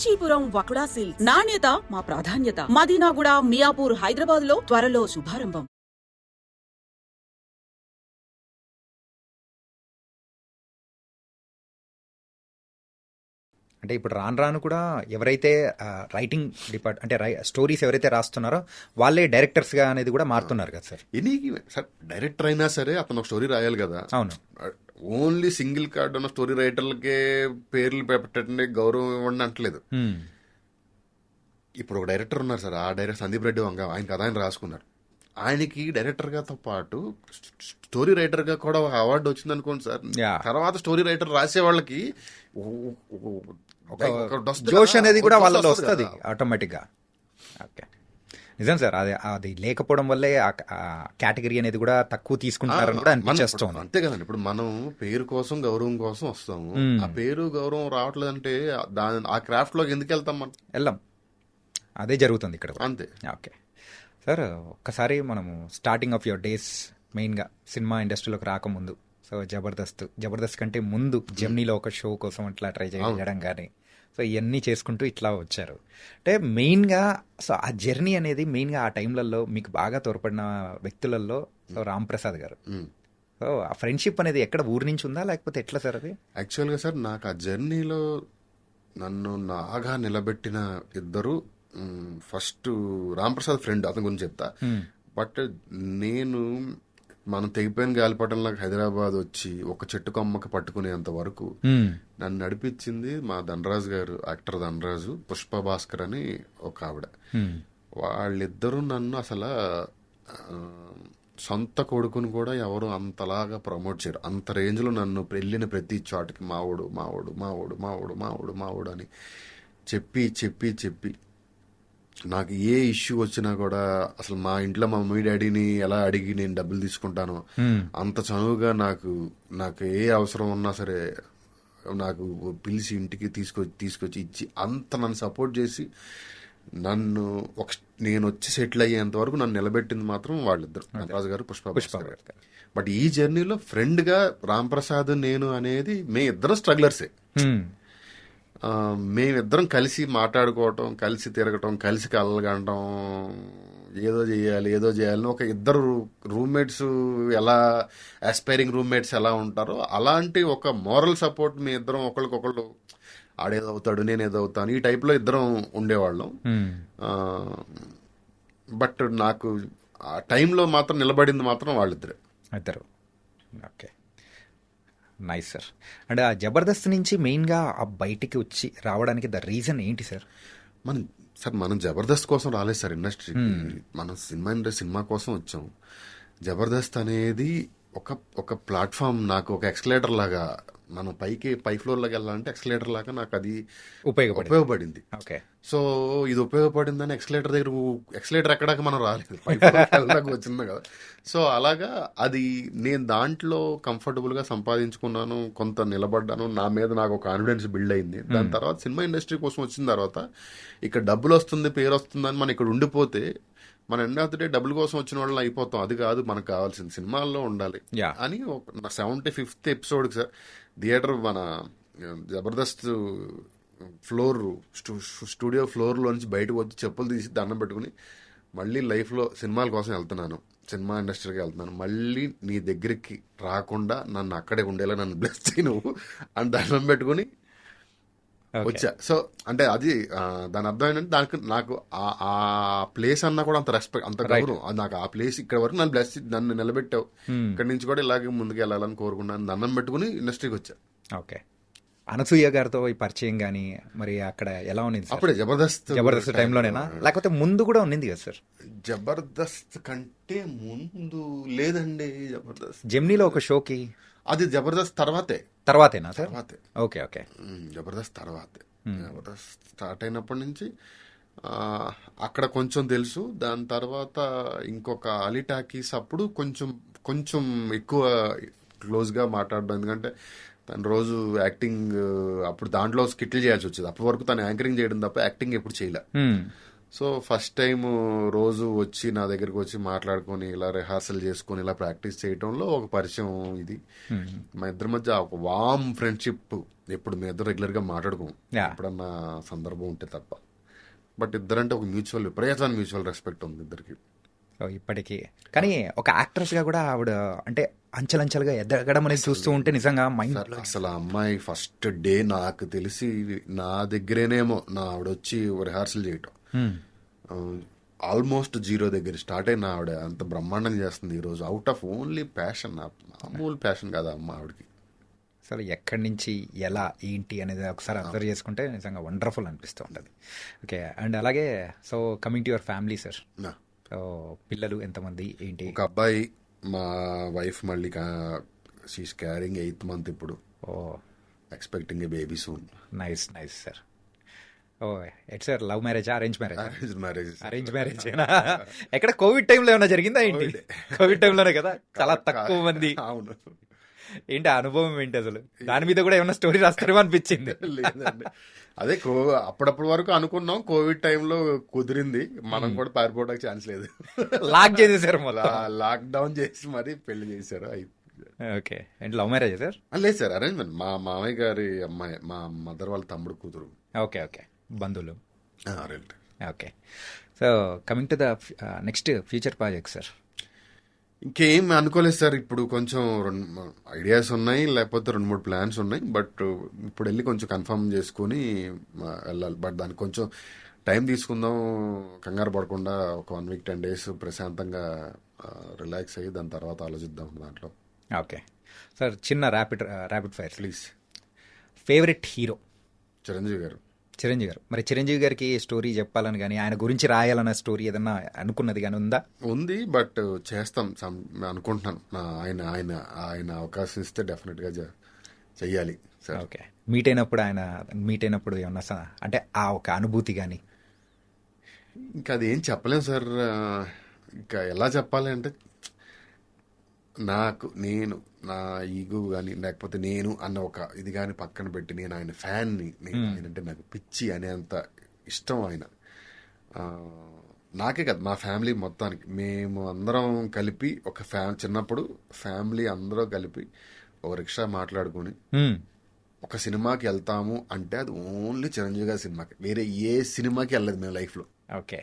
Kanchipuram వకుడా silks. నాణ్యత మా ప్రాధాన్యత. మదీనాగూడ, మియాపూర్, హైదరాబాద్ లో త్వరలో శుభారంభం. అంటే ఇప్పుడు రాను రాను కూడా ఎవరైతే రైటింగ్ అంటే స్టోరీస్ ఎవరైతే రాస్తున్నారో వాళ్ళే డైరెక్టర్స్గా అనేది కూడా మారుతున్నారు కదా సార్. ఎనీ సార్ డైరెక్టర్ అయినా సరే అతను ఒక స్టోరీ రాయాలి కదా. అవును. ఓన్లీ సింగిల్ కార్డ్ ఉన్న స్టోరీ రైటర్లకే పేర్లు పెట్టండి, గౌరవం ఇవ్వండి అంటలేదు. ఇప్పుడు ఒక డైరెక్టర్ ఉన్నారు సార్, ఆ డైరెక్టర్ సందీప్ రెడ్డి వంగ, ఆయన కథ ఆయన రాసుకున్నారు. ఆయనకి డైరెక్టర్గాతో పాటు స్టోరీ రైటర్గా కూడా ఒక అవార్డు వచ్చింది అనుకోండి సార్. తర్వాత స్టోరీ రైటర్ రాసే వాళ్ళకి జోష్ అనేది కూడా వాళ్ళలో వస్తుంది ఆటోమేటిక్గా. ఓకే, నిజం సార్. అది లేకపోవడం వల్లే ఆ కేటగిరీ అనేది కూడా తక్కువ తీసుకుంటారని కూడా అనిపిస్తుంది. అంతే కదండి. ఇప్పుడు మనం పేరు కోసం గౌరవం కోసం వస్తాము. ఆ పేరు గౌరవం రావట్లేదంటే ఆ క్రాఫ్ట్ లోకి ఎందుకు వెళ్తాం? మనం వెళ్ళాం. అదే జరుగుతుంది ఇక్కడ అంతే. ఓకే సార్, ఒక్కసారి మనము స్టార్టింగ్ ఆఫ్ యువర్ డేస్ మెయిన్గా సినిమా ఇండస్ట్రీలోకి రాకముందు, సో జబర్దస్త్ కంటే ముందు జెమినీలో ఒక షో కోసం అట్లా ట్రై చేయడం కానీ, సో ఇవన్నీ చేసుకుంటూ ఇట్లా వచ్చారు. అంటే మెయిన్గా సో ఆ జర్నీ అనేది మెయిన్గా ఆ టైంలలో మీకు బాగా తోడ్పడిన వ్యక్తులలో సో రామ్ ప్రసాద్ గారు. సో ఆ ఫ్రెండ్షిప్ అనేది ఎక్కడ ఊరి నుంచి ఉందా లేకపోతే ఎట్లా సార్? అది యాక్చువల్గా సార్ నాకు ఆ జర్నీలో నన్ను నాగా నిలబెట్టిన ఇద్దరు, ఫస్ట్ రామ్ ప్రసాద్ ఫ్రెండ్, అతని గురించి చెప్తా. బట్ నేను మనం తెగిపోయిన గాలిపటంలోకి హైదరాబాద్ వచ్చి ఒక చెట్టు కొమ్మకి పట్టుకునేంత వరకు నన్ను నడిపించింది మా ధనరాజు గారు, యాక్టర్ ధనరాజు, పుష్ప భాస్కర్ అని ఒక ఆవిడ. వాళ్ళిద్దరూ నన్ను అసలు సొంత కొడుకుని కూడా ఎవరు అంతలాగా ప్రమోట్ చేయరు. అంత రేంజ్లో నన్ను వెళ్ళిన ప్రతి చోటకి మావోడు మావోడు మావోడు మావోడు మావోడు మావోడు అని చెప్పి చెప్పి చెప్పి నాకు ఏ ఇష్యూ వచ్చినా కూడా అసలు మా ఇంట్లో మా మమ్మీ డాడీని ఎలా అడిగి నేను డబ్బులు తీసుకుంటానో అంత చనువుగా నాకు ఏ అవసరం ఉన్నా సరే నాకు పిలిచి ఇంటికి తీసుకొచ్చి ఇచ్చి అంత నన్ను సపోర్ట్ చేసి నన్ను నేను వచ్చి సెటిల్ అయ్యేంత వరకు నన్ను నిలబెట్టింది మాత్రం వాళ్ళిద్దరు, రాజు గారు, పుష్ప గారు. బట్ ఈ జర్నీలో ఫ్రెండ్గా రామ్ ప్రసాద్ నేను అనేది మే ఇద్దరు స్ట్రగ్లర్సే. మేమిద్దరం కలిసి మాట్లాడుకోవటం, కలిసి తిరగటం, కలిసి కలగడం, ఏదో చేయాలని ఒక ఇద్దరు రూమ్మేట్స్ ఎలా ఆస్పైరింగ్ రూమ్మేట్స్ ఎలా ఉంటారో అలాంటి ఒక మోరల్ సపోర్ట్ మీ ఇద్దరం ఒకరికొకళ్ళు ఆడేదవుతాడు నేనేదో అవుతాను ఈ టైప్లో ఇద్దరం ఉండేవాళ్ళం. బట్ నాకు ఆ టైంలో మాత్రం నిలబడింది మాత్రం వాళ్ళిద్దరే. ఇద్దరు. Okay, nice sir. అంటే ఆ జబర్దస్త్ నుంచి మెయిన్గా ఆ బయటికి వచ్చి రావడానికి ద రీజన్ ఏంటి సార్? మనం జబర్దస్త్ కోసం రాలేదు సార్ ఇండస్ట్రీకి. మనం సినిమా కోసం వచ్చాం. జబర్దస్త్ అనేది ఒక ప్లాట్ఫామ్, నాకు ఒక ఎక్స్కలేటర్ లాగా. మనం పై ఫ్లోర్లోకి వెళ్ళాలంటే ఎక్స్కలేటర్ లాగా నాకు అది ఉపయోగపడింది. ఓకే, సో ఇది ఉపయోగపడిందని ఎక్స్కలేటర్ ఎక్కడాక మనం రాలేదు, పై ఫ్లోర్కి వచ్చింది కదా. సో అలాగా అది నేను దాంట్లో కంఫర్టబుల్గా సంపాదించుకున్నాను, కొంత నిలబడ్డాను, నా మీద నాకు ఒక కాన్ఫిడెన్స్ బిల్డ్ అయింది. దాని తర్వాత సినిమా ఇండస్ట్రీ కోసం వచ్చిన తర్వాత ఇక్కడ డబ్బులు వస్తుంది, పేరు వస్తుందని మనం ఇక్కడ ఉండిపోతే మన ఎండ్ ఆఫ్ ది డే డబ్బుల కోసం వచ్చిన వాళ్ళని అయిపోతాం. అది కాదు మనకు కావాల్సింది, సినిమాల్లో ఉండాలి అని. నా 75th ఎపిసోడ్కి సార్ థియేటర్ మన జబర్దస్త్ స్టూడియో ఫ్లోర్లో నుంచి బయటకు వచ్చి చెప్పులు తీసి దండం పెట్టుకుని మళ్ళీ లైఫ్లో సినిమాల కోసం వెళ్తున్నాను, సినిమా ఇండస్ట్రీకి వెళ్తున్నాను, మళ్ళీ నీ దగ్గరికి రాకుండా నన్ను అక్కడే ఉండేలా నన్ను బ్లెస్ చేయి నువ్వు అని దండం పెట్టుకుని వచ్చా. సో అంటే అది దాని అర్థం ఏంటంటే దానికి నాకు ఆ ప్లేస్ అన్నా కూడా అంత రెస్పెక్ట్, అంత గౌరవం. నాకు ఆ ప్లేస్ ఇక్కడ వరకు నన్ను నిలబెట్టావు, ఇక్కడ నుంచి కూడా ఇలాగే ముందుకు వెళ్ళాలని కోరుకున్నాను, దండం పెట్టుకుని ఇండస్ట్రీకి వచ్చా. ఓకే, అనసూయ గారితో ఈ పరిచయం కానీ మరి అక్కడ ఎలా ఉంది? అప్పుడే జబర్దస్త్ టైంలోనేనా లేకపోతే ముందు కూడా ఉన్నింది కదా సార్? జబర్దస్త్ కంటే ముందు లేదండి. జబర్దస్త్ జెమినీలో ఒక షోకి, అది జబర్దస్త్ తర్వాతేనా సార్? ఓకే ఓకే, జబర్దస్త్ తర్వాతే. జబర్దస్త్ స్టార్ట్ అయినప్పటి నుంచి అక్కడ కొంచెం తెలుసు. దాని తర్వాత ఇంకొక అలీ టాకీస్ అప్పుడు కొంచెం ఎక్కువ క్లోజ్గా మాట్లాడడం, ఎందుకంటే తను రోజు యాక్టింగ్ అప్పుడు దాంట్లో స్కిట్లు చేయాల్సి వచ్చేది. అప్పటి వరకు తను యాంకరింగ్ చేయడం తప్ప యాక్టింగ్ ఎప్పుడు చేయలే. సో ఫస్ట్ టైం రోజు వచ్చి నా దగ్గరికి వచ్చి మాట్లాడుకొని ఇలా రిహార్సల్ చేసుకొని ఇలా ప్రాక్టీస్ చేయడంలో ఒక పరిచయం ఇది. మా ఇద్దరి మధ్య ఒక వామ్ ఫ్రెండ్షిప్ ఎప్పుడు మీ ఇద్దరు రెగ్యులర్ గా మాట్లాడుకోం, Yeah. ఎప్పుడన్నా సందర్భం ఉంటే తప్ప. బట్ ఇద్దరంటే ఒక విపరీతమైన మ్యూచువల్ రెస్పెక్ట్ ఉంది ఇద్దరికి. సో ఇప్పటికీ కానీ ఒక యాక్ట్రెస్ గా కూడా ఆవిడ అంటే అంచెలంచెలుగా ఎదగడం అనేది చూస్తూ ఉంటే నిజంగా మైండ్ అసలు ఆ అమ్మాయి ఫస్ట్ డే నాకు తెలిసి నా దగ్గరేనేమో నా ఆవిడ వచ్చి రిహార్సల్ చేయటం ఆల్మోస్ట్ 0 దగ్గర స్టార్ట్ అయిన ఆవిడ అంత బ్రహ్మాండంగా చేస్తుంది ఈ రోజు. అవుట్ ఆఫ్ ఓన్లీ ప్యాషన్, మామూలు ప్యాషన్ కాదు అమ్మ ఆవిడకి. అసలు ఎక్కడి నుంచి ఎలా ఏంటి అనేది ఒకసారి అబ్జర్వ్ చేసుకుంటే నిజంగా వండర్ఫుల్ అనిపిస్తూ ఉంటుంది. ఓకే, అండ్ అలాగే so coming to your family sir, నా సో పిల్లలు ఎంతమంది ఏంటి? ఒక అబ్బాయి, మా వైఫ్ మళ్ళీ షీస్ క్యారింగ్ 8th month ఇప్పుడు, oh expecting a baby soon. Nice nice sir. Oh at sir, love మ్యారేజా arrange marriage? Arrange marriage. Arrange marriage ఎక్కడ కోవిడ్ టైంలో ఏమైనా జరిగిందా ఏంటి? కోవిడ్ టైంలోనే కదా, చాలా తక్కువ మంది. అవును. ఏంటి ఆ అనుభవం ఏంటి అసలు? దాని మీద కూడా ఏమైనా స్టోరీ రాస్తారేమో అనిపించింది. లేదండి, అదే అప్పుడప్పటి వరకు అనుకున్నాం, కోవిడ్ టైంలో కుదిరింది, మనం కూడా పారిపోవడానికి ఛాన్స్ లేదు. లాక్ చేసేసారు మొత్తం, లాక్డౌన్ చేసి మరి పెళ్లి చేశారు. ఓకే, ఏంటి లవ్ మ్యారేజ్ సార్? లేదు సార్, అరేంజ్మెంట్. మా మామయ్య గారి అమ్మాయి, మా మదర్ వాళ్ళ తమ్ముడు కూతురు. ఓకే ఓకే, బంధువులు. Right. Okay, so coming to the next future project sir. ఇంకేం అనుకోలేదు సార్, ఇప్పుడు కొంచెం 2 ఐడియాస్ ఉన్నాయి, లేకపోతే 2-3 ప్లాన్స్ ఉన్నాయి. బట్ ఇప్పుడు వెళ్ళి కొంచెం కన్ఫర్మ్ చేసుకుని వెళ్ళాలి. బట్ దానికి కొంచెం టైం తీసుకుందాం, కంగారు పడకుండా ఒక 1 week 10 days ప్రశాంతంగా రిలాక్స్ అయ్యి దాని తర్వాత ఆలోచిద్దాం దాంట్లో. ఓకే సార్, చిన్న rapid fire please. Favourite hero? Chiranjeevi గారు. చిరంజీవి గారు. మరి చిరంజీవి గారికి స్టోరీ చెప్పాలని కానీ ఆయన గురించి రాయాలన్న స్టోరీ ఏదన్నా అనుకున్నది కానీ ఉందా? ఉంది, బట్ చేస్తాం అనుకుంటున్నాను. ఆయన అవకాశం ఇస్తే డెఫినెట్ గా చెయ్యాలి సార్. ఓకే, మీట్ అయినప్పుడు ఏమన్నా అంటే ఆ ఒక అనుభూతి కానీ? ఇంకా అది ఏం చెప్పలేం సార్. ఇంకా ఎలా చెప్పాలి అంటే, నేను నా ఈగో కానీ లేకపోతే నేను అన్న ఒక ఇది కానీ పక్కన పెట్టి, నేను ఆయన ఫ్యాన్ని, ఆయన అంటే నాకు పిచ్చి అనేంత ఇష్టం ఆయన. నాకే కదా, మా ఫ్యామిలీ మొత్తానికి. మేము అందరం కలిపి ఒక చిన్నప్పుడు ఫ్యామిలీ అందరూ కలిపి ఒక రిక్షా మాట్లాడుకుని ఒక సినిమాకి వెళ్తాము అంటే అది ఓన్లీ చిరంజీవి గారి సినిమాకి, వేరే ఏ సినిమాకి వెళ్ళలేదు మేము లైఫ్లో. ఓకే,